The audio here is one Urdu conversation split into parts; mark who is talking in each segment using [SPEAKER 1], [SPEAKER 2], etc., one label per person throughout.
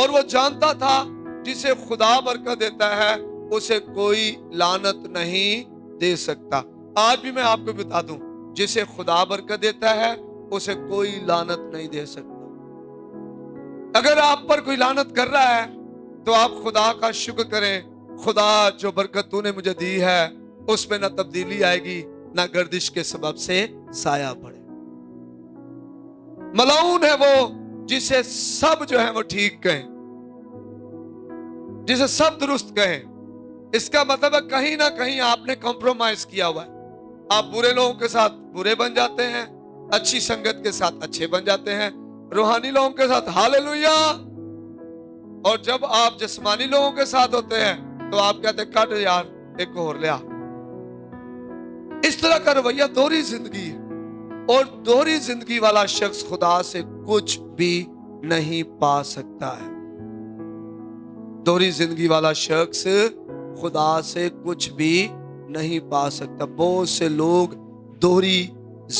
[SPEAKER 1] اور وہ جانتا تھا جسے خدا برکت دیتا ہے اسے کوئی لعنت نہیں دے سکتا۔ آج بھی میں آپ کو بتا دوں، جسے خدا برکت دیتا ہے اسے کوئی لعنت نہیں دے سکتا۔ اگر آپ پر کوئی لعنت کر رہا ہے تو آپ خدا کا شکر کریں، خدا جو برکت تو نے مجھے دی ہے اس میں نہ تبدیلی آئے گی نہ گردش کے سبب سے سایہ پڑے۔ ملعون ہے وہ جسے سب جو ہے وہ ٹھیک کہیں، جسے سب درست کہیں۔ اس کا مطلب ہے کہیں نہ کہیں آپ نے کمپرومائز کیا ہوا ہے۔ آپ برے لوگوں کے ساتھ برے بن جاتے ہیں، اچھی سنگت کے ساتھ اچھے بن جاتے ہیں، روحانی لوگوں کے ساتھ ہاللویا، اور جب آپ جسمانی لوگوں کے ساتھ ہوتے ہیں تو آپ کہتے ہیں کٹ یار ایک اور لیا۔ اس طرح کا رویہ دوہری زندگی ہے، اور دوہری زندگی والا شخص خدا سے کچھ بھی نہیں پا سکتا ہے۔ دوہری زندگی والا شخص خدا سے کچھ بھی نہیں پا سکتا۔ بہت سے لوگ دوہری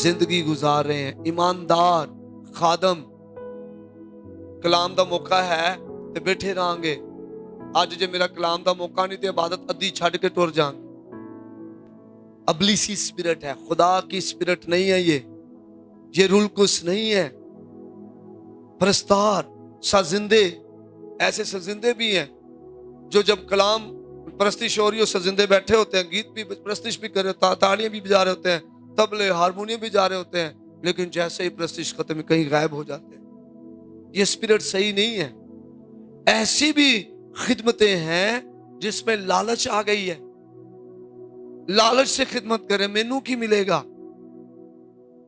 [SPEAKER 1] زندگی گزار رہے ہیں۔ ایماندار خادم کلام دا موقع ہے تے بیٹھے رہاں گے، اج جے میرا کلام دا موقع نہیں تے عبادت ادھی چھڈ کے ٹر جان۔ ابلیسی اسپرٹ ہے، خدا کی اسپرٹ نہیں ہے، یہ رولکس نہیں ہے۔ پرستار سازندے، ایسے سازندے بھی ہیں جو جب کلام پرستش ہو رہی ہو سازندے بیٹھے ہوتے ہیں، گیت بھی پرستش بھی کر رہے، تاڑیاں بھی بجا رہے ہوتے ہیں، طبلے ہارمونیم بھی جا رہے ہوتے ہیں، لیکن جیسے ہی پرستش ختم کہیں غائب ہو جاتے ہیں۔ یہ اسپرٹ صحیح نہیں ہے۔ ایسی بھی خدمتیں ہیں جس میں لالچ آ گئی ہے، لالچ سے خدمت کریں، مینو کی ملے گا۔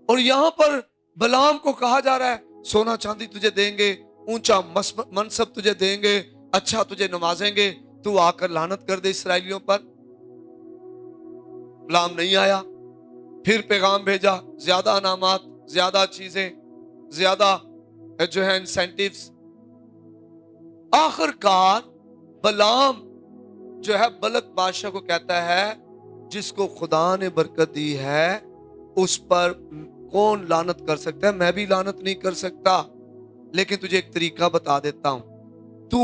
[SPEAKER 1] اور یہاں پر بلعام کو کہا جا رہا ہے سونا چاندی تجھے دیں گے، اونچا منصب تجھے دیں گے، اچھا تجھے نوازیں گے، تو آ کر لعنت کر دے اسرائیلیوں پر۔ بلعام نہیں آیا، پھر پیغام بھیجا، زیادہ انعامات، زیادہ چیزیں، زیادہ جو ہے انسینٹیوز۔ آخر کار بلعام جو ہے بلق بادشاہ کو کہتا ہے جس کو خدا نے برکت دی ہے اس پر کون لعنت کر سکتا ہے؟ میں بھی لعنت نہیں کر سکتا، لیکن تجھے ایک طریقہ بتا دیتا ہوں۔ تو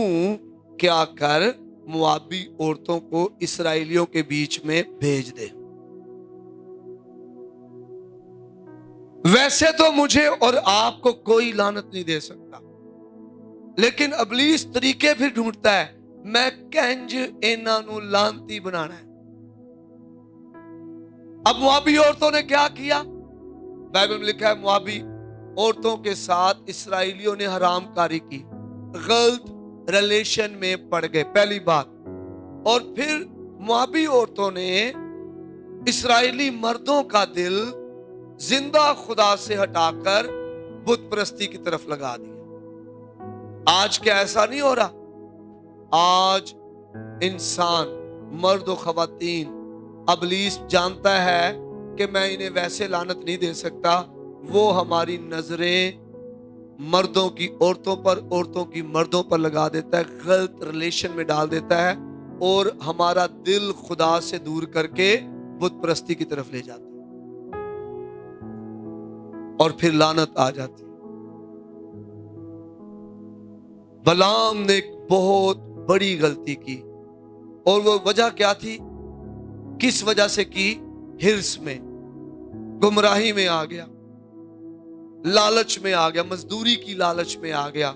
[SPEAKER 1] کیا کر، موابی عورتوں کو اسرائیلیوں کے بیچ میں بھیج دے۔ ویسے تو مجھے اور آپ کو کوئی لعنت نہیں دے سکتا، لیکن ابلیس طریقے پھر ڈھونڈتا ہے، میں کنج انہاں نو لعنتی بنانا ہے۔ اب موابی عورتوں نے کیا کیا؟ بائبل میں لکھا ہے موابی عورتوں کے ساتھ اسرائیلیوں نے حرام کاری کی، غلط ریلیشن میں پڑ گئے، پہلی بات۔ اور پھر موابی عورتوں نے اسرائیلی مردوں کا دل زندہ خدا سے ہٹا کر بت پرستی کی طرف لگا دیا۔ آج کیا ایسا نہیں ہو رہا؟ آج انسان، مرد و خواتین، ابلیس جانتا ہے کہ میں انہیں ویسے لعنت نہیں دے سکتا، وہ ہماری نظریں مردوں کی عورتوں پر، عورتوں کی مردوں پر لگا دیتا ہے، غلط ریلیشن میں ڈال دیتا ہے، اور ہمارا دل خدا سے دور کر کے بت پرستی کی طرف لے جاتا ہے، اور پھر لعنت آ جاتی ہے۔ بلعام نے ایک بہت بڑی غلطی کی، اور وہ وجہ کیا تھی؟ کس وجہ سے کی؟ ہرس میں، گمراہی میں آ گیا، لالچ میں آ گیا، مزدوری کی لالچ میں آ گیا،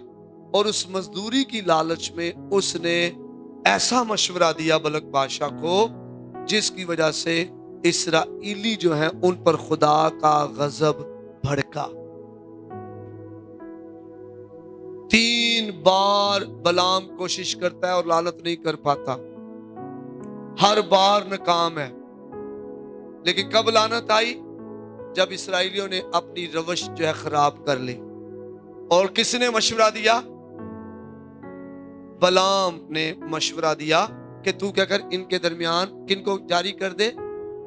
[SPEAKER 1] اور اس مزدوری کی لالچ میں اس نے ایسا مشورہ دیا بلق بادشاہ کو جس کی وجہ سے اسرائیلی جو ہیں ان پر خدا کا غضب بھڑکا۔ 3 بار بلعام کوشش کرتا ہے اور لعنت نہیں کر پاتا، ہر بار ناکام ہے۔ لیکن کب لعنت آئی؟ جب اسرائیلیوں نے اپنی روش جو ہے خراب کر لی۔ اور کس نے مشورہ دیا؟ بلعام نے مشورہ دیا کہ تو کیا کر، ان کے درمیان کن کو جاری کر دے،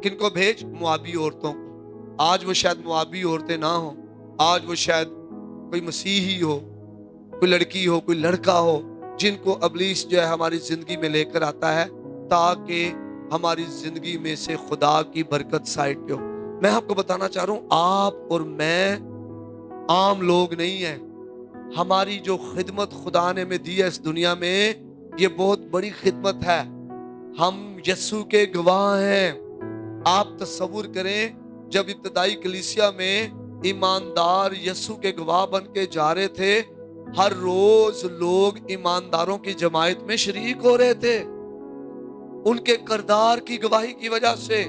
[SPEAKER 1] کن کو بھیج؟ موابی عورتوں کو۔ آج وہ شاید موابی عورتیں نہ ہوں، آج وہ شاید کوئی مسیحی ہو، کوئی لڑکی ہو، کوئی لڑکا ہو، جن کو ابلیس جو ہے ہماری زندگی میں لے کر آتا ہے تاکہ ہماری زندگی میں سے خدا کی برکت سائڈ پہ ہو۔ میں آپ کو بتانا چاہ رہا ہوں، آپ اور میں عام لوگ نہیں ہیں، ہماری جو خدمت خدا نے ہمیں دی ہے اس دنیا میں، یہ بہت بڑی خدمت ہے. ہم یسوع کے گواہ ہیں. آپ تصور کریں جب ابتدائی کلیسیا میں ایماندار یسوع کے گواہ بن کے جا رہے تھے، ہر روز لوگ ایمانداروں کی جماعت میں شریک ہو رہے تھے ان کے کردار کی گواہی کی وجہ سے،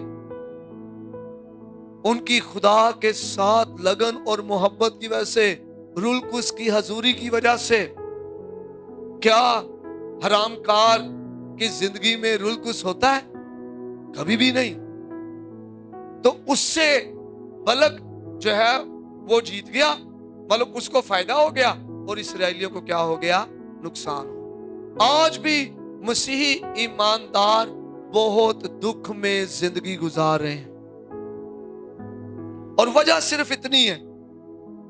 [SPEAKER 1] ان کی خدا کے ساتھ لگن اور محبت کی وجہ سے، روح القدس کی حضوری کی وجہ سے. کیا حرام کار کی زندگی میں روح القدس ہوتا ہے؟ کبھی بھی نہیں. تو اس سے بلک جو ہے وہ جیت گیا، مطلب اس کو فائدہ ہو گیا اور اسرائیلیوں کو کیا ہو گیا؟ نقصان. آج بھی مسیحی ایماندار بہت دکھ میں زندگی گزار رہے ہیں، اور وجہ صرف اتنی ہے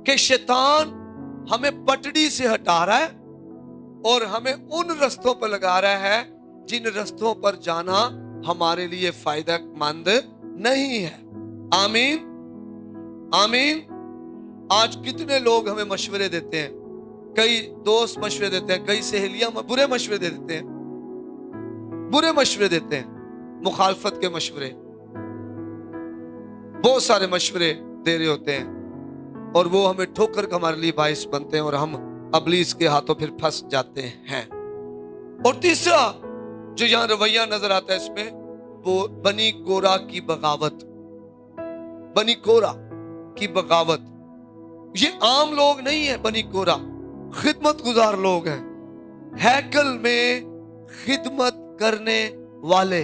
[SPEAKER 1] کہ شیطان ہمیں پٹڑی سے ہٹا رہا ہے اور ہمیں ان رستوں پر لگا رہا ہے جن رستوں پر جانا ہمارے لیے فائدہ مند نہیں ہے. آمین آمین. آج کتنے لوگ ہمیں مشورے دیتے ہیں، کئی دوست مشورے دیتے ہیں، کئی سہیلیاں برے مشورے دیتے ہیں، برے مشورے دیتے ہیں، مخالفت کے مشورے، بہت سارے مشورے دے رہے ہوتے ہیں، اور وہ ہمیں ٹھوکر کا ہمارے لیے باعث بنتے ہیں اور ہم ابلیس کے ہاتھوں پھر پھنس جاتے ہیں. اور تیسرا جو یہاں رویہ نظر آتا ہے اس میں، وہ بنی کورہ کی بغاوت. بنی کورہ کی بغاوت. یہ عام لوگ نہیں ہیں. بنی کورہ خدمت گزار لوگ ہیں، ہیکل میں خدمت کرنے والے،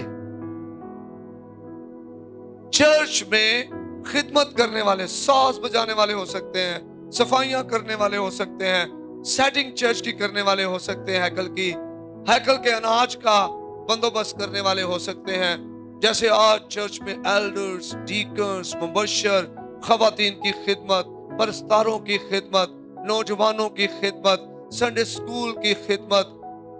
[SPEAKER 1] چرچ میں خدمت کرنے والے، ساز بجانے والے ہو سکتے ہیں، صفائیاں کرنے والے ہو سکتے ہیں، سیٹنگ چرچ کی کرنے والے ہو سکتے ہیں، ہیکل کے اناج کا بندوبست کرنے والے ہو سکتے ہیں. جیسے آج چرچ میں ایلڈرز، ڈیکنز، مبشر، خواتین کی خدمت، پرستاروں کی خدمت، نوجوانوں کی خدمت، سنڈے سکول کی خدمت،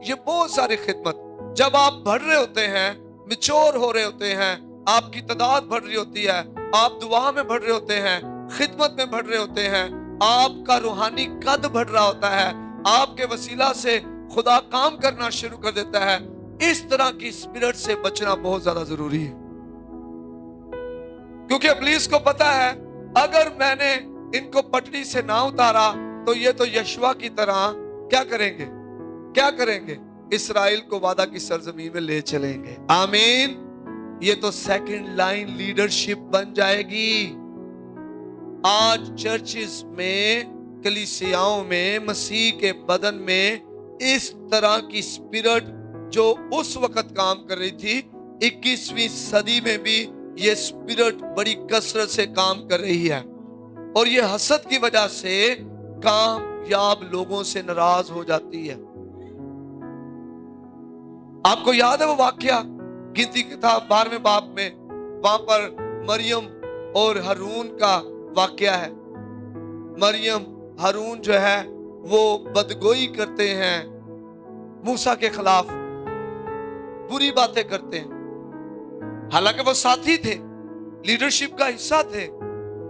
[SPEAKER 1] یہ بہت ساری خدمت. جب آپ بڑھ رہے ہوتے ہیں، میچور ہو رہے ہوتے ہیں، آپ کی تعداد بڑھ رہی ہوتی ہے، آپ دعا میں بڑھ رہے ہوتے ہیں، خدمت میں بڑھ رہے ہوتے ہیں، آپ کا روحانی قد بڑھ رہا ہوتا ہے، آپ کے وسیلہ سے خدا کام کرنا شروع کر دیتا ہے. اس طرح کی اسپرٹ سے بچنا بہت زیادہ ضروری ہے، کیونکہ ابلیس کو پتا ہے اگر میں نے ان کو پٹڑی سے نہ اتارا تو یہ تو یشوع کی طرح کیا کریں گے؟ اسرائیل کو وعدہ کی سرزمین میں لے چلیں گے. آمین. یہ تو سیکنڈ لائن لیڈرشپ بن جائے گی. آج چرچز میں، کلیسیاؤں میں، مسیح کے بدن میں اس طرح کی اسپرٹ جو اس وقت کام کر رہی تھی، 21ویں صدی میں بھی یہ اسپرٹ بڑی کثرت سے کام کر رہی ہے، اور یہ حسد کی وجہ سے کامیاب لوگوں سے ناراض ہو جاتی ہے. آپ کو یاد ہے وہ واقعہ گنتی کتاب 12ویں باب میں، وہاں پر مریم اور ہارون کا واقعہ ہے. مریم ہارون جو ہے وہ بدگوئی کرتے ہیں، موسیٰ کے خلاف بری باتیں کرتے ہیں، حالانکہ وہ ساتھی تھے، لیڈرشپ کا حصہ تھے،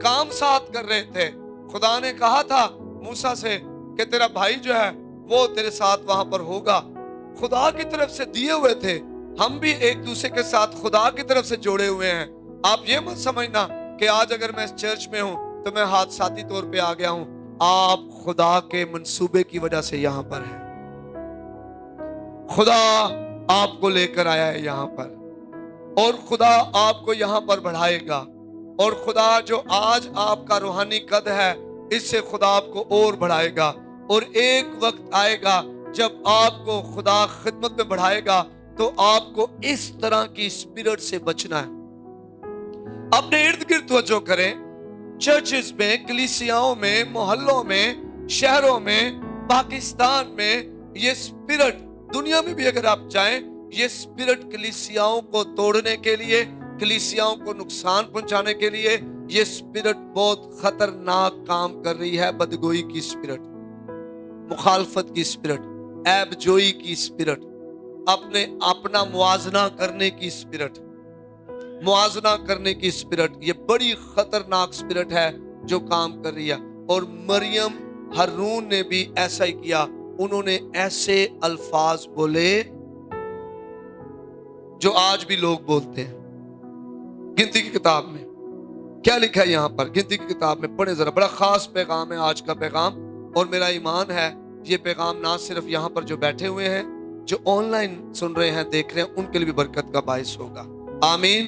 [SPEAKER 1] کام ساتھ کر رہے تھے. خدا نے کہا تھا موسیٰ سے کہ تیرا بھائی جو ہے وہ تیرے ساتھ وہاں پر ہوگا. خدا کی طرف سے دیے ہوئے تھے. ہم بھی ایک دوسرے کے ساتھ خدا کی طرف سے جوڑے ہوئے ہیں. آپ یہ مت سمجھنا کہ آج اگر میں اس چرچ میں ہوں تو میں حادثاتی طور پہ آ گیا ہوں. آپ خدا کے منصوبے کی وجہ سے یہاں پر ہیں. خدا آپ کو لے کر آیا ہے یہاں پر، اور خدا آپ کو یہاں پر بڑھائے گا، اور خدا جو آج آپ کا روحانی قد ہے اس سے خدا آپ کو اور بڑھائے گا. اور ایک وقت آئے گا جب آپ کو خدا خدمت میں بڑھائے گا تو آپ کو اس طرح کی اسپرٹ سے بچنا ہے. اپنے ارد گرد توجہ کریں. چرچز میں، کلیسیاؤں میں، محلوں میں، شہروں میں، پاکستان میں یہ اسپرٹ، دنیا میں بھی اگر آپ جائیں، یہ اسپرٹ کلیسیاؤں کو توڑنے کے لیے، کلیسیاؤں کو نقصان پہنچانے کے لیے یہ اسپرٹ بہت خطرناک کام کر رہی ہے. بدگوئی کی اسپرٹ، مخالفت کی اسپرٹ، عیب جوئی کی اسپرٹ، اپنا موازنہ کرنے کی اسپرٹ، موازنہ کرنے کی اسپرٹ، یہ بڑی خطرناک اسپرٹ ہے جو کام کر رہی ہے. اور مریم ہارون نے بھی ایسا ہی کیا. انہوں نے ایسے الفاظ بولے جو آج بھی لوگ بولتے ہیں. گنتی کی کتاب میں کیا لکھا ہے؟ یہاں پر گنتی کی کتاب میں پڑھیں ذرا. بڑا خاص پیغام ہے آج کا پیغام، اور میرا ایمان ہے یہ پیغام نہ صرف یہاں پر جو بیٹھے ہوئے ہیں، جو آن لائن سن رہے ہیں، دیکھ رہے ہیں، ان کے لیے بھی برکت کا باعث ہوگا. آمین.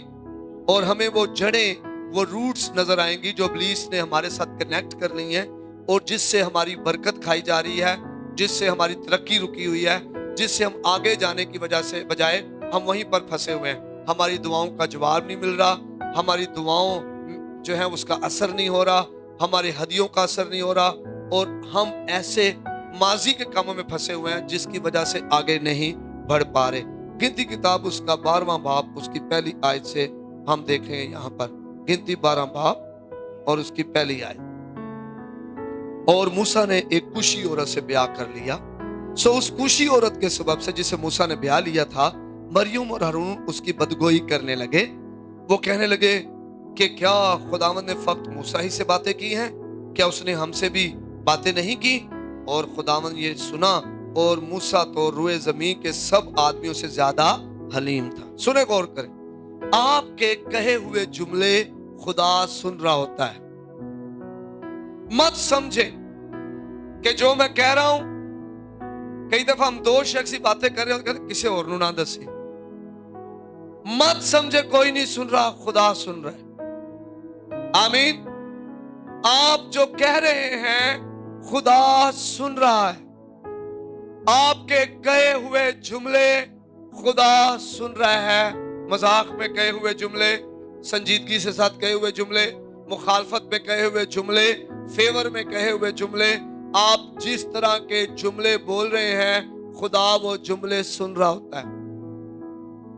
[SPEAKER 1] اور ہمیں وہ جڑیں، وہ روٹس نظر آئیں گی جو ابلیس نے ہمارے ساتھ کنیکٹ کر لی ہیں، اور جس سے ہماری برکت کھائی جا رہی ہے، جس سے ہماری ترقی رکی ہوئی ہے، جس سے ہم آگے جانے کی وجہ سے بجائے ہم وہیں پر پھنسے ہوئے ہیں. ہماری دعاؤں کا جواب نہیں مل رہا، ہماری دعاؤں جو ہے اس کا اثر نہیں ہو رہا، ہمارے ہدیوں کا اثر نہیں ہو رہا، اور ہم ایسے ماضی کے کاموں میں پھنسے ہوئے ہیں جس کی وجہ سے آگے نہیں بڑھ پا رہے. گنتی کتاب اس کا 12واں باب اس کی پہلی آیت سے ہم دیکھیں گے. یہاں پر گنتی 12 باب اور اس کی پہلی آیت. اور موسیٰ نے ایک کوشی عورت سے بیاہ کر لیا، سو اس کوشی عورت کے سبب سے جسے موسیٰ نے بیاہ لیا تھا، مریم اور ہارون اس کی بدگوئی کرنے لگے. وہ کہنے لگے کہ کیا خداوند نے فقط موسیٰ ہی سے باتیں کی ہیں؟ کیا اس نے ہم سے بھی باتیں نہیں کی؟ اور خداوند یہ سنا، اور موسیٰ تو روئے زمین کے سب آدمیوں سے زیادہ حلیم تھا. سنیں غور کریں، آپ کے کہے ہوئے جملے خدا سن رہا ہوتا ہے. مت سمجھیں کہ جو میں کہہ رہا ہوں، کئی دفعہ ہم دو شخصی باتیں کر رہے ہیں اور کہتے ہیں کسے اور نہ دسی. مت سمجھے کوئی نہیں سن رہا، خدا سن رہا ہے. آمین. آپ جو کہہ رہے ہیں خدا سن رہا ہے. آپ کے کہے ہوئے جملے خدا سن رہا ہے. مذاق میں کہے ہوئے جملے، سنجیدگی سے ساتھ کہے ہوئے جملے، مخالفت میں کہے ہوئے جملے، فیور میں کہے ہوئے جملے، آپ جس طرح کے جملے بول رہے ہیں خدا وہ جملے سن رہا ہوتا ہے.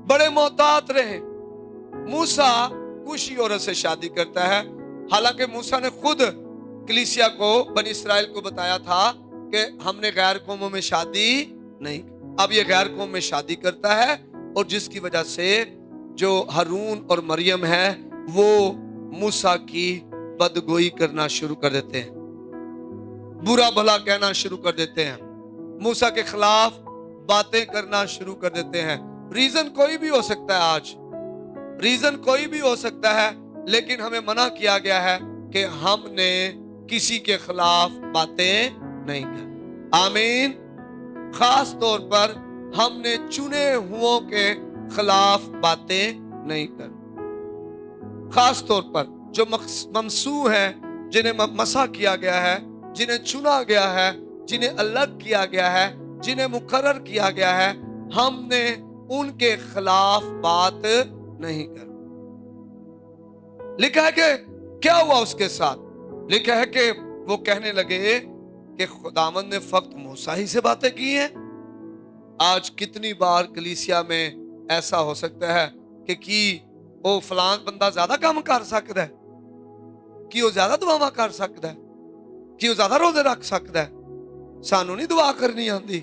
[SPEAKER 1] بڑے محتاط رہیں. موسیٰ کوشی عورت سے شادی کرتا ہے، حالانکہ موسیٰ نے خود کلیسیا کو، بنی اسرائیل کو بتایا تھا کہ ہم نے غیر قوموں میں شادی نہیں. اب یہ غیر قوم میں شادی کرتا ہے، اور جس کی وجہ سے جو ہارون اور مریم ہے وہ موسیٰ کی بدگوئی کرنا شروع کر دیتے ہیں، برا بھلا کہنا شروع کر دیتے ہیں، موسیٰ کے خلاف باتیں کرنا شروع کر دیتے ہیں. ریزن کوئی بھی ہو سکتا ہے، آج ریزن کوئی بھی ہو سکتا ہے، لیکن ہمیں منع کیا گیا ہے کہ ہم نے کسی کے خلاف باتیں نہیں کریں. آمین. خاص طور پر ہم نے چنے ہوں کے خلاف باتیں نہیں کریں. خاص طور پر جو ممسوح ہیں، جنہیں مسح کیا گیا ہے، جنہیں چنا گیا ہے، جنہیں الگ کیا گیا ہے، جنہیں مقرر کیا گیا ہے، ہم نے ان کے خلاف بات نہیں کریں. لکھا ہے کہ کیا ہوا اس کے ساتھ؟ لکھا ہے کہ وہ کہنے لگے کہ خداوند نے فقط موسیٰ ہی سے باتیں کی ہیں. آج کتنی بار کلیسیا میں ایسا ہو سکتا ہے کہ وہ فلان بندہ زیادہ کام کر سکتا ہے، کہ وہ زیادہ دعا کر سکتا ہے، کہ وہ زیادہ روزے رکھ سکتا ہے. سانو نہیں دعا کرنی آندی،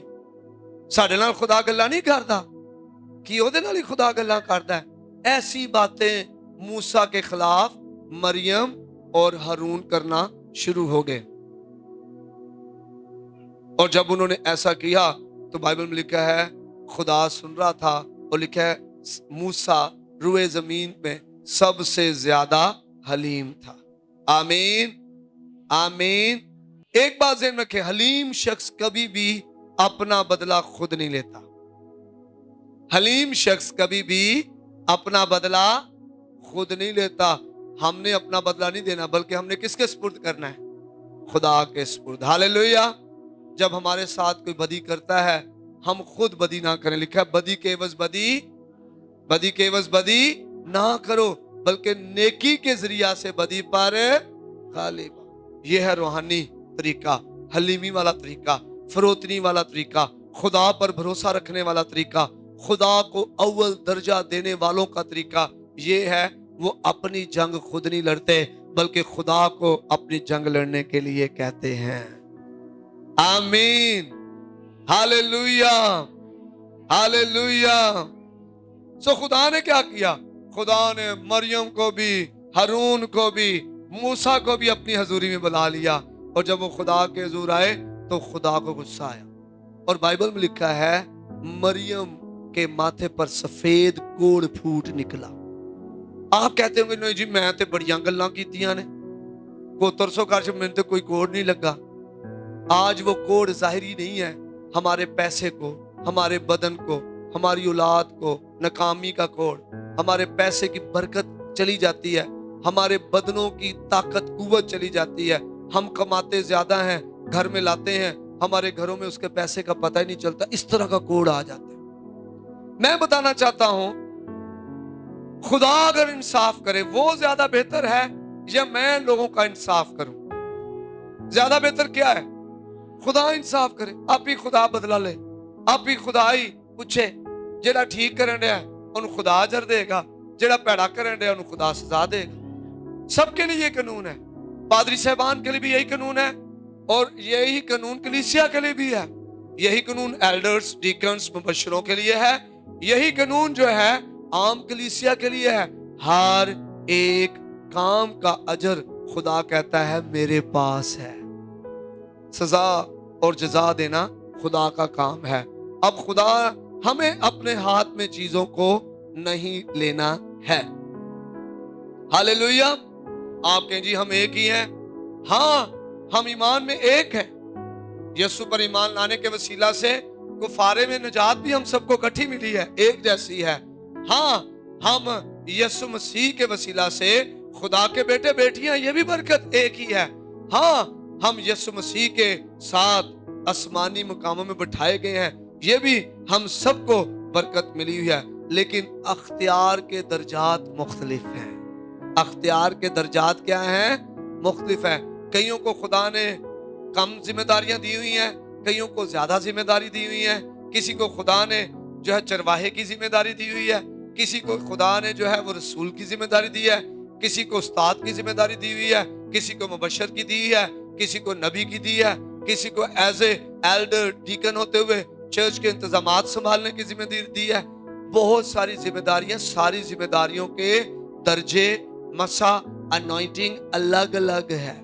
[SPEAKER 1] ساڈے نال خدا گلاں نہیں کردا، کہ وہ دے نال ہی خدا گلاں کردا ہے. ایسی باتیں موسیٰ کے خلاف مریم اور ہارون کرنا شروع ہو گئے. اور جب انہوں نے ایسا کیا تو بائبل میں لکھا ہے خدا سن رہا تھا، اور لکھا ہے موسیٰ روئے زمین میں سب سے زیادہ حلیم تھا. آمین. آمین. ایک بات ذہن رکھیں، حلیم شخص کبھی بھی اپنا بدلہ خود نہیں لیتا. حلیم شخص کبھی بھی اپنا بدلہ خود نہیں لیتا. ہم نے اپنا بدلہ نہیں دینا، بلکہ ہم نے کس کے سپرد کرنا ہے؟ خدا کے سپرد. ہاللیلویہ. جب ہمارے ساتھ کوئی بدی کرتا ہے ہم خود بدی نہ کریں. لکھا ہے بدی کے عوض بدی، بدی کے عوض بدی نہ کرو، بلکہ نیکی کے ذریعہ سے بدی پر غالب. یہ ہے روحانی طریقہ، حلیمی والا طریقہ، فروتنی والا طریقہ، خدا پر بھروسہ رکھنے والا طریقہ، خدا کو اول درجہ دینے والوں کا طریقہ. یہ ہے وہ اپنی جنگ خود نہیں لڑتے، بلکہ خدا کو اپنی جنگ لڑنے کے لیے کہتے ہیں. آمین. ہاللیلویہ. ہاللیلویہ. سو خدا نے کیا کیا؟ خدا نے مریم کو بھی، ہارون کو بھی، موسیٰ کو بھی اپنی حضوری میں بلا لیا. اور جب وہ خدا کے حضور آئے تو خدا کو غصہ آیا، اور بائبل میں لکھا ہے مریم کے ماتھے پر سفید کوڑ پھوٹ نکلا۔ آپ کہتے ہوں گے نہیں جی میں تے بڑیاں گلاں کیتیاں نے، کو ترسو کر میں تے کوئی کوڑ نہیں لگا۔ آج وہ کوڑ ظاہری نہیں ہے، ہمارے پیسے کو، ہمارے بدن کو، ہماری اولاد کو، ناکامی کا کوڑ، ہمارے پیسے کی برکت چلی جاتی ہے، ہمارے بدنوں کی طاقت قوت چلی جاتی ہے، ہم کماتے زیادہ ہیں، گھر میں لاتے ہیں، ہمارے گھروں میں اس کے پیسے کا پتہ ہی نہیں چلتا، اس طرح کا کوڑ آ جاتا ہے۔ میں بتانا چاہتا ہوں خدا اگر انصاف کرے وہ زیادہ بہتر ہے یا میں لوگوں کا انصاف کروں؟ زیادہ بہتر کیا ہے؟ خدا انصاف کرے، آپ ہی خدا بدلہ لے، آپ ہی خدا ہی پوچھے جیڑا ٹھیک کرن رہا ہے انہوں خدا اجر دے گا، جیڑا پیڑا کرن رہا ہے انہوں خدا سزا دے گا۔ سب کے لیے یہ قانون ہے، پادری صاحبان کے لیے بھی یہی قانون ہے، اور یہی قانون کلیسیا کے لیے بھی ہے، یہی قانون ایلڈرز، ڈیکنز، مبشروں کے لیے ہے، یہی قانون جو ہے عام کلیسیا کے لیے ہے۔ ہر ایک کام کا اجر خدا کہتا ہے میرے پاس ہے، سزا اور جزا دینا خدا کا کام ہے۔ اب خدا ہمیں اپنے ہاتھ میں چیزوں کو نہیں لینا ہے۔ ہاللیلویا۔ آپ کہیں جی ہم ایک ہی ہیں، ہاں ہم ایمان میں ایک ہیں، یسوع پر ایمان لانے کے وسیلہ سے کفارے میں نجات بھی ہم سب کو اکٹھی ملی ہے، ایک جیسی ہے۔ ہاں ہم یسوع مسیح کے وسیلہ سے خدا کے بیٹے بیٹیاں، یہ بھی برکت ایک ہی ہے۔ ہاں ہم یسوع مسیح کے ساتھ آسمانی مقاموں میں بٹھائے گئے ہیں، یہ بھی ہم سب کو برکت ملی ہوئی ہے، لیکن اختیار کے درجات مختلف ہیں۔ اختیار کے درجات کیا ہیں؟ مختلف ہیں۔ کئیوں کو خدا نے کم ذمہ داریاں دی ہوئی ہیں، کئیوں کو زیادہ ذمہ داری دی ہوئی ہیں، کسی کو خدا نے جو ہے چرواہے کی ذمہ داری دی ہوئی ہے، کسی کو خدا نے جو ہے وہ رسول کی ذمہ داری دی ہے، کسی کو استاد کی ذمہ داری دی ہوئی ہے، کسی کو مبشر کی دی ہے، کسی کو نبی کی دی ہے، کسی کو ایز اے ایلڈر ڈیکن ہوتے ہوئے چرچ کے انتظامات سنبھالنے کی ذمہ داری دی ہے۔ بہت ساری ذمہ داریاں، ساری ذمہ داریوں کے درجے، مسا، انوائنٹنگ الگ الگ ہے۔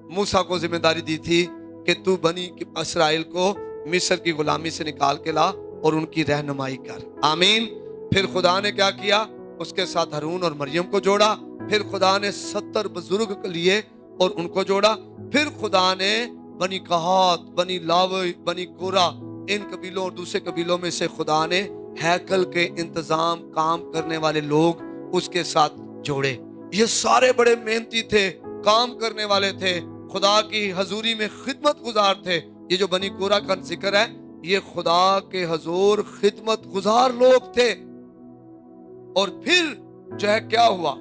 [SPEAKER 1] موسیٰ کو ذمہ داری دی تھی کہ تو بنی اسرائیل کو مصر کی غلامی سے نکال کے لا اور ان کی رہنمائی کر، آمین۔ پھر خدا نے کیا کیا؟ اس کے ساتھ ہارون اور مریم کو جوڑا، پھر خدا نے 70 بزرگ لیے اور ان کو جوڑا، پھر خدا نے بنی کہات، بنی لاوی، بنی کورا، ان قبیلوں اور دوسرے قبیلوں میں سے خدا نے ہیکل کے انتظام کام کرنے والے لوگ اس کے ساتھ جوڑے۔ یہ سارے بڑے محنتی تھے، کام کرنے والے تھے، خدا کی حضوری میں خدمت گزار تھے۔ یہ جو بنی کورا کا ذکر ہے یہ خدا کے حضور خدمت گزار لوگ تھے۔ اور پھر جو ہے کیا ہوا؟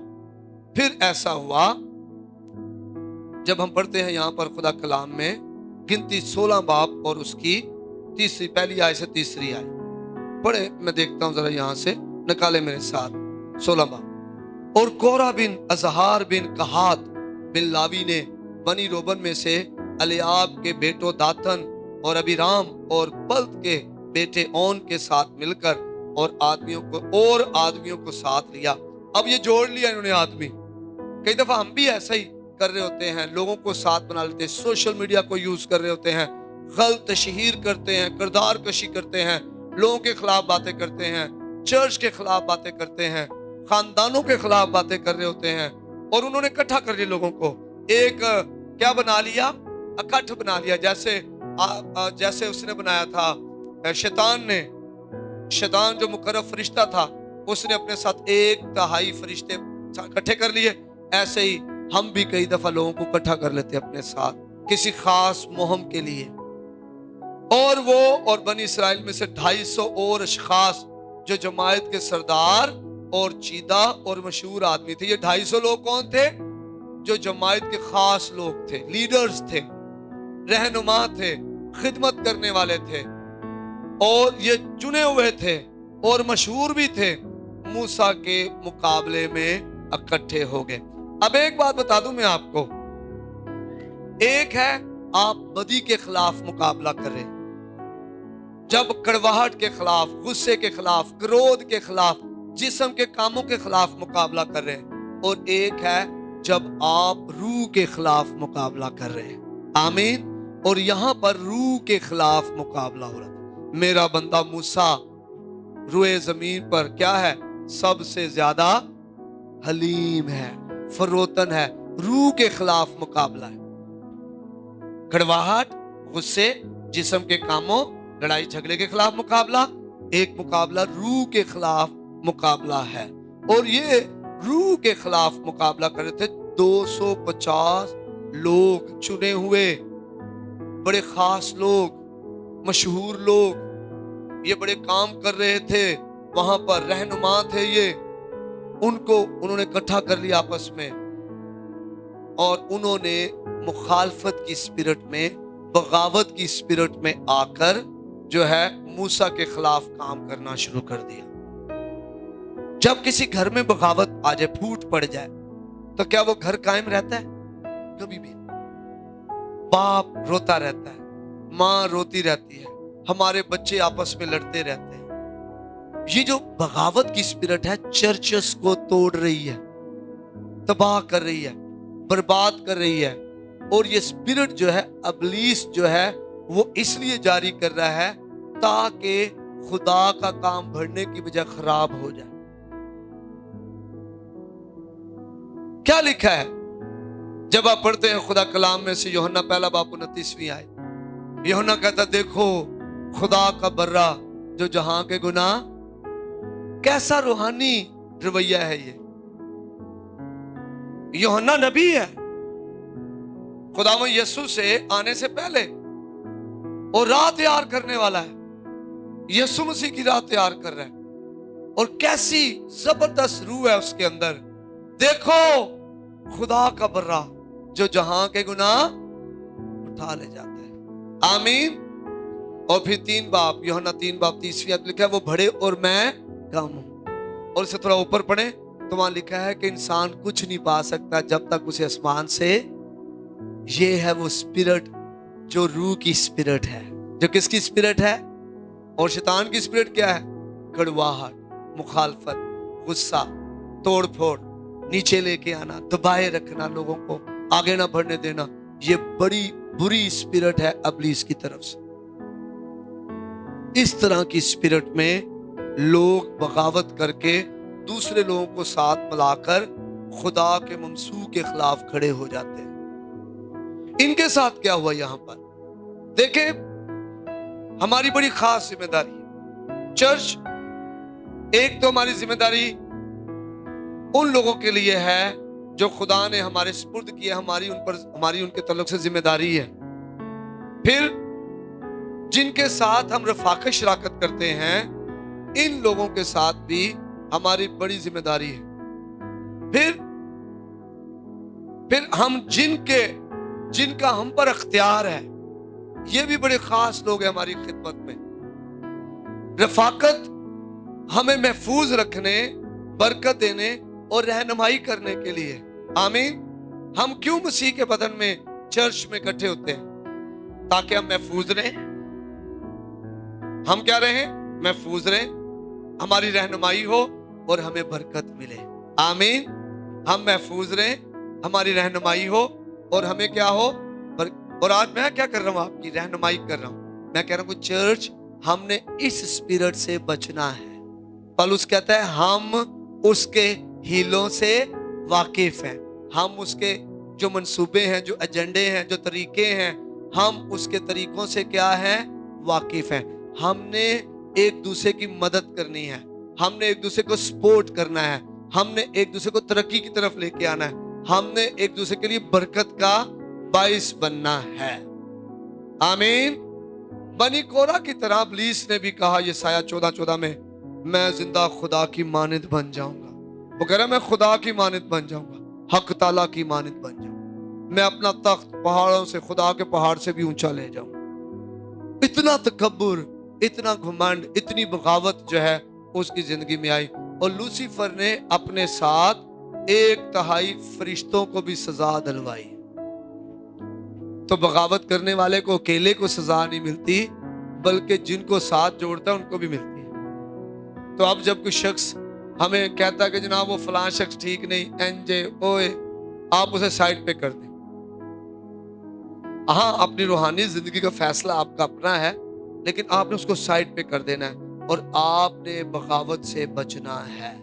[SPEAKER 1] پھر ایسا ہوا جب ہم پڑھتے ہیں یہاں پر خدا کلام میں گنتی 16 باب اور اس کی پہلی آیت سے تیسری آیت پڑھے، میں دیکھتا ہوں ذرا یہاں سے، نکالے میرے ساتھ 16 باب۔ اور کورا بن ازہار بن کہات بن لاوی نے بنی روبن میں سے الیاب کے بیٹوں داتن اور ابیرام اور پلت کے بیٹے اون کے ساتھ مل کر اور آدمیوں کو ساتھ لیا۔ اب یہ جوڑ لیا انہوں نے آدمی۔ کئی دفعہ ہم بھی ایسا ہی کر رہے ہوتے ہیں، لوگوں کو ساتھ بنا لیتے ہیں، سوشل میڈیا کو یوز کر رہے ہوتے ہیں، غلط تشہیر کرتے ہیں، کردار کشی کرتے ہیں، لوگوں کے خلاف باتیں کرتے ہیں، چرچ کے خلاف باتیں کرتے ہیں، خاندانوں کے خلاف باتیں کر رہے ہوتے ہیں، اور انہوں نے اکٹھا کر لیا لوگوں کو، ایک کیا بنا لیا؟ اکٹھ بنا لیا، جیسے اس نے بنایا تھا شیطان جو مقرب فرشتہ تھا اس نے اپنے ساتھ 1/3 فرشتے اکٹھے کر لیے، ایسے ہی ہم بھی کئی دفعہ لوگوں کو اکٹھا کر لیتے اپنے ساتھ کسی خاص مہم کے لیے۔ اور بنی اسرائیل میں سے 250 اور اشخاص جو جماعت کے سردار اور چیدہ اور مشہور آدمی تھے۔ یہ 250 لوگ کون تھے؟ جو جماعت کے خاص لوگ تھے، لیڈرز تھے، رہنما تھے، خدمت کرنے والے تھے، اور یہ چنے ہوئے تھے اور مشہور بھی تھے، موسیٰ کے مقابلے میں اکٹھے ہو گئے۔ اب ایک بات بتا دوں میں آپ کو، ایک ہے آپ بدی کے خلاف مقابلہ کر رہے، جب کڑواہٹ کے خلاف، غصے کے خلاف، کرودھ کے خلاف، جسم کے کاموں کے خلاف مقابلہ کر رہے ہیں، اور ایک ہے جب آپ روح کے خلاف مقابلہ کر رہے ہیں۔ آمین. اور یہاں پر روح کے خلاف مقابلہ ہو رہا تھا. میرا بندہ موسیٰ روئے زمین پر کیا ہے؟ سب سے زیادہ حلیم ہے، فروتن ہے. روح کے خلاف مقابلہ ہے. کڑواہٹ، غصے، جسم کے کاموں، لڑائی جھگڑے کے خلاف مقابلہ. ایک مقابلہ روح کے خلاف مقابلہ ہے. اور یہ روح کے خلاف مقابلہ کر رہے تھے 250 لوگ، چنے ہوئے بڑے خاص لوگ، مشہور لوگ. یہ بڑے کام کر رہے تھے، وہاں پر رہنما تھے. یہ ان کو انہوں نے اکٹھا کر لیا آپس میں، اور انہوں نے مخالفت کی اسپرٹ میں، بغاوت کی اسپرٹ میں آ کر جو ہے موسیٰ کے خلاف کام کرنا شروع کر دیا. جب کسی گھر میں بغاوت آ جائے، پھوٹ پڑ جائے، تو کیا وہ گھر قائم رہتا ہے؟ کبھی بھی. باپ روتا رہتا ہے، ماں روتی رہتی ہے، ہمارے بچے آپس میں لڑتے رہتے ہیں. یہ جو بغاوت کی اسپرٹ ہے چرچز کو توڑ رہی ہے، تباہ کر رہی ہے، برباد کر رہی ہے. اور یہ اسپرٹ جو ہے، ابلیس جو ہے، وہ اس لیے جاری کر رہا ہے تاکہ خدا کا کام بڑھنے کی بجائے خراب ہو جائے. کیا لکھا ہے جب آپ پڑھتے ہیں خدا کلام میں سے یوحنا پہلا باب 29ویں آیت؟ یوحنا کہتا دیکھو خدا کا برہ جو جہاں کے گناہ. کیسا روحانی رویہ ہے یہ! یوحنا نبی ہے، خداوند یسوع سے آنے سے پہلے، اور راہ تیار کرنے والا ہے. یسوع مسیح کی راہ تیار کر رہا ہے، اور کیسی زبردست روح ہے اس کے اندر. دیکھو خدا کا برہ جو جہاں کے گناہ اٹھا لے جاتا ہے. آمین. اور پھر 3 باب، یوحنا 3 باب 30ویں آیت لکھا ہے وہ بڑے اور میں کم ہوں. اور اسے تھوڑا اوپر پڑھیں تو وہاں لکھا ہے کہ انسان کچھ نہیں پا سکتا جب تک اسے آسمان سے. یہ ہے وہ اسپرٹ جو روح کی اسپرٹ ہے. جو کس کی اسپرٹ ہے؟ اور شیطان کی اسپرٹ کیا ہے؟ کڑواہٹ، مخالفت، غصہ، توڑ پھوڑ، نیچے لے کے آنا، دبائے رکھنا، لوگوں کو آگے نہ بڑھنے دینا. یہ بڑی بری اسپرٹ ہے ابلیس کی طرف سے. اس طرح کی اسپرٹ میں لوگ بغاوت کر کے دوسرے لوگوں کو ساتھ ملا کر خدا کے ممسوح کے خلاف کھڑے ہو جاتے ہیں. ان کے ساتھ کیا ہوا یہاں پر دیکھیں، ہماری بڑی خاص ذمہ داری ہے چرچ. ایک تو ہماری ذمہ داری ان لوگوں کے لیے ہے جو خدا نے ہمارے سپرد کیا، ہماری ان کے تعلق سے ذمہ داری ہے. پھر جن کے ساتھ ہم رفاقت شراکت کرتے ہیں ان لوگوں کے ساتھ بھی ہماری بڑی ذمہ داری ہے. پھر ہم جن کا ہم پر اختیار ہے، یہ بھی بڑے خاص لوگ ہیں ہماری خدمت میں. رفاقت ہمیں محفوظ رکھنے، برکت دینے اور رہنمائی کرنے کے لیے. آمین. ہم کیوں مسیح کے بدن میں چرچ میں اکٹھے ہوتے ہیں؟ تاکہ ہم محفوظ رہیں. ہم کیا رہیں؟ محفوظ رہیں، ہماری رہنمائی ہو اور ہمیں برکت ملے. آمین. ہم محفوظ رہیں، ہماری رہنمائی ہو اور ہمیں کیا ہو؟ اور آج میں کیا کر رہا ہوں؟ آپ کی رہنمائی کر رہا ہوں. میں کہہ رہا ہوں کہ چرچ ہم نے اس اسپرٹ سے بچنا ہے. پالوس کہتا ہے ہم اس کے ہیلوں سے واقف ہیں. ہم اس کے جو منصوبے ہیں، جو ایجنڈے ہیں، جو طریقے ہیں، ہم اس کے طریقوں سے کیا ہیں؟ واقف ہیں. ہم نے ایک دوسرے کی مدد کرنی ہے، ہم نے ایک دوسرے کو سپورٹ کرنا ہے، ہم نے ایک دوسرے کو ترقی کی طرف لے کے آنا ہے، ہم نے ایک دوسرے کے لیے برکت کا باعث بننا ہے. آمین. بنی کورہ کی طرح ابلیس نے بھی کہا یسایہ 14:14 میں، میں زندہ خدا کی مانند بن جاؤں گا. وہ کہہ رہا میں خدا کی مانند بن جاؤں گا، حق تعالیٰ کی مانند بن جاؤں گا. میں اپنا تخت پہاڑوں سے، خدا کے پہاڑ سے بھی اونچا لے جاؤں. اتنا تکبر، اتنا گھمنڈ، اتنی بغاوت جو ہے اس کی زندگی میں آئی. اور لوسیفر نے اپنے ساتھ 1/3 فرشتوں کو بھی سزا دلوائی. تو بغاوت کرنے والے کو اکیلے کو سزا نہیں ملتی، بلکہ جن کو ساتھ جوڑتا ہے ان کو بھی ملتی ہے. تو اب جب کوئی شخص ہمیں کہتا ہے کہ جناب وہ فلاں شخص ٹھیک نہیں، این جے اوئے، آپ اسے سائڈ پہ کر دیں. ہاں اپنی روحانی زندگی کا فیصلہ آپ کا اپنا ہے، لیکن آپ نے اس کو سائڈ پہ کر دینا ہے اور آپ نے بغاوت سے بچنا ہے۔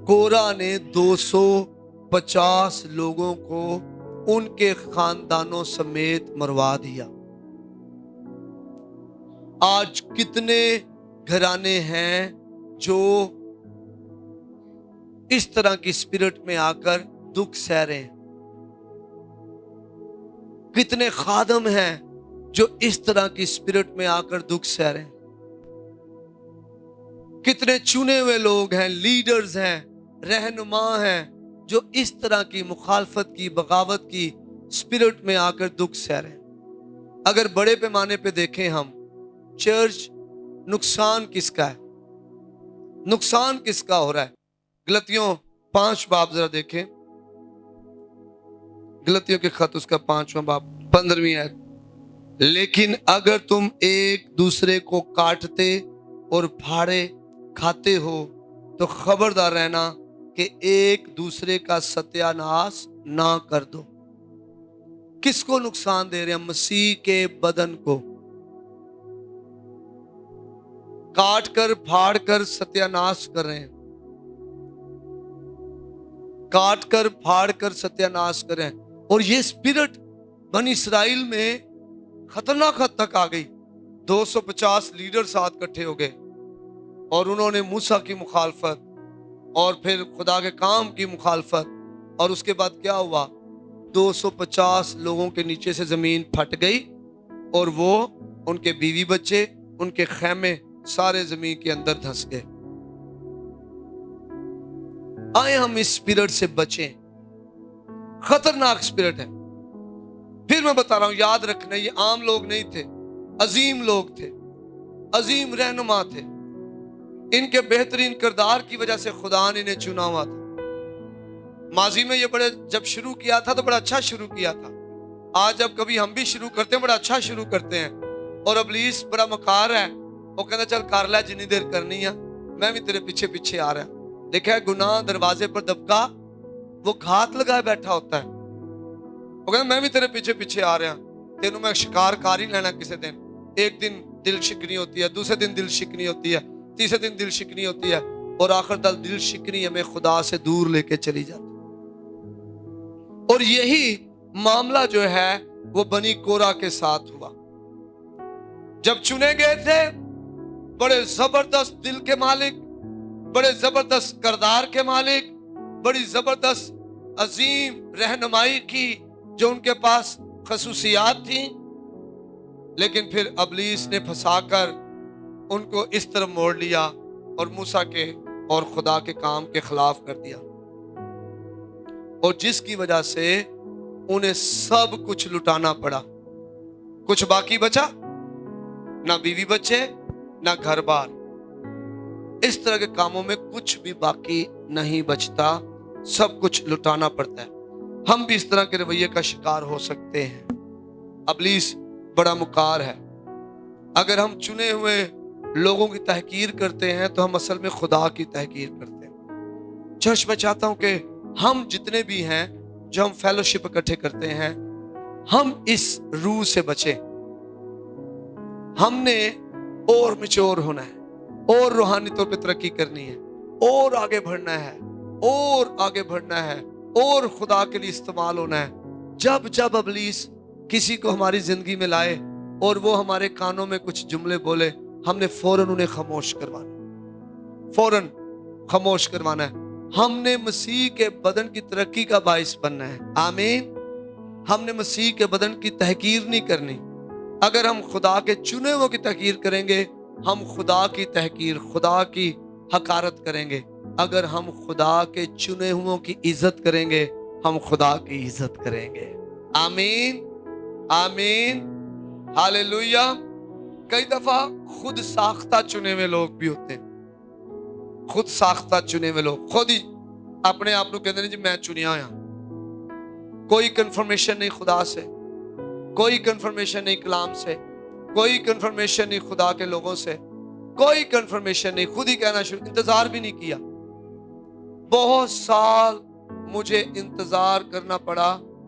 [SPEAKER 1] کورہ نے 250 لوگوں کو ان کے خاندانوں سمیت مروا دیا۔ آج کتنے گھرانے ہیں جو اس طرح کی اسپرٹ میں آ کر دکھ سہ رہے ہیں؟ کتنے خادم ہیں جو اس طرح کی اسپرٹ میں آ کر دکھ سہ رہے ہیں؟ کتنے چنے ہوئے لوگ ہیں، لیڈرز ہیں، رہنما ہیں، جو اس طرح کی مخالفت کی، بغاوت کی اسپرٹ میں آ کر دکھ سہ رہے ہیں۔ اگر بڑے پیمانے پہ دیکھیں ہم چرچ، نقصان کس کا ہے؟ نقصان کس کا ہو رہا ہے؟ گلتیوں 5 باب ذرا دیکھیں، گلتیوں کے خط اس کا 5واں باب 15ویں آیت۔ لیکن اگر تم ایک دوسرے کو کاٹتے اور پھاڑے کھاتے ہو تو خبردار رہنا کہ ایک دوسرے کا ستیہ ناش نہ کر دو۔ کس کو نقصان دے رہے ہیں؟ مسیح کے بدن کو کاٹ کر پھاڑ کر ستیہ ناش کر رہے ہیں، کاٹ کر پھاڑ کر ستیہ ناش کر رہے ہیں۔ اور یہ اسپرٹ بنی اسرائیل میں خطرناک حد تک آ گئی۔ 250 لیڈر ساتھ کٹھے ہو گئے اور انہوں نے موسیٰ کی مخالفت اور پھر خدا کے کام کی مخالفت، اور اس کے بعد کیا ہوا؟ 250 لوگوں کے نیچے سے زمین پھٹ گئی اور وہ، ان کے بیوی بچے، ان کے خیمے سارے زمین کے اندر دھس گئے۔ آئے ہم اس اسپرٹ سے بچیں، خطرناک اسپرٹ ہے۔ پھر میں بتا رہا ہوں، یاد رکھنا یہ عام لوگ نہیں تھے، عظیم لوگ تھے، عظیم رہنما تھے۔ ان کے بہترین کردار کی وجہ سے خدا نے انہیں چنا ہوا تھا۔ ماضی میں یہ جب شروع کیا تھا تو بڑا اچھا شروع کیا تھا۔ آج جب کبھی ہم بھی شروع کرتے ہیں بڑا اچھا شروع کرتے ہیں، اور ابلیس بڑا مکار ہے، وہ کہتا چل کر لے جنی دیر کرنی ہے، میں بھی تیرے پیچھے پیچھے آ رہا ہوں۔ دیکھا ہے گناہ دروازے پر دبکا، وہ گھات لگائے بیٹھا ہوتا ہے، وہ کہتا میں بھی تیرے پیچھے پیچھے آ رہا ہوں، تینوں میں شکار کار ہی لینا کسی دن۔ ایک دن دل شکنی ہوتی ہے، دوسرے دن دل شکنی ہوتی ہے، تیسرے دن دل شکنی ہوتی ہے، اور آخر دل شکنی ہمیں خدا سے دور لے کے چلی جاتی۔ اور یہی معاملہ جو ہے وہ بنی کورہ کے ساتھ ہوا۔ جب چنے گئے تھے، بڑے زبردست دل کے مالک، بڑے زبردست کردار کے مالک، بڑی زبردست عظیم رہنمائی کی جو ان کے پاس خصوصیات تھیں، لیکن پھر ابلیس نے پھنسا کر ان کو اس طرف موڑ لیا اور موسیٰ کے اور خدا کے کام کے خلاف کر دیا، اور جس کی وجہ سے انہیں سب کچھ لٹانا پڑا۔ کچھ باقی بچا؟ نہ بیوی بچے، نہ گھر بار۔ اس طرح کے کاموں میں کچھ بھی باقی نہیں بچتا، سب کچھ لٹانا پڑتا ہے۔ ہم بھی اس طرح کے رویے کا شکار ہو سکتے ہیں۔ ابلیس بڑا مکار ہے۔ اگر ہم چنے ہوئے لوگوں کی تحقیر کرتے ہیں تو ہم اصل میں خدا کی تحقیر کرتے ہیں۔ چرچ میں چاہتا ہوں کہ ہم جتنے بھی ہیں جو ہم فیلوشپ اکٹھے کرتے ہیں، ہم اس روح سے بچیں۔ ہم نے اور میچور ہونا ہے، اور روحانی طور پہ ترقی کرنی ہے، اور آگے بڑھنا ہے، اور آگے بڑھنا ہے، اور خدا کے لیے استعمال ہونا ہے۔ جب ابلیس کسی کو ہماری زندگی میں لائے اور وہ ہمارے کانوں میں کچھ جملے بولے، ہم نے فوراً انہیں خاموش کروانا، فوراً خاموش کروانا ہے۔ ہم نے مسیح کے بدن کی ترقی کا باعث بننا ہے۔ آمین۔ ہم نے مسیح کے بدن کی تحقیر نہیں کرنی۔ اگر ہم خدا کے چنے ہوئے کی تحقیر کریں گے، ہم خدا کی تحقیر، خدا کی حقارت کریں گے۔ اگر ہم خدا کے چنے ہوئے کی عزت کریں گے، ہم خدا کی عزت کریں گے۔ آمین، آمین، ہاللیلویہ۔ کئی دفعہ خود ساختہ چنے ہوئے لوگ بھی ہوتے ہیں، خود ساختہ چنے ہوئے لوگ خود ہی اپنے آپ کو کہتے ہیں جی میں چنیا ہوا، کوئی کنفرمیشن نہیں خدا سے، کوئی کنفرمیشن نہیں کلام سے، کوئی کنفرمیشن نہیں خدا کے لوگوں سے، کوئی کنفرمیشن نہیں، خود ہی کہنا شروع، انتظار بھی نہیں کیا۔ بہت سال مجھے انتظار کرنا پڑا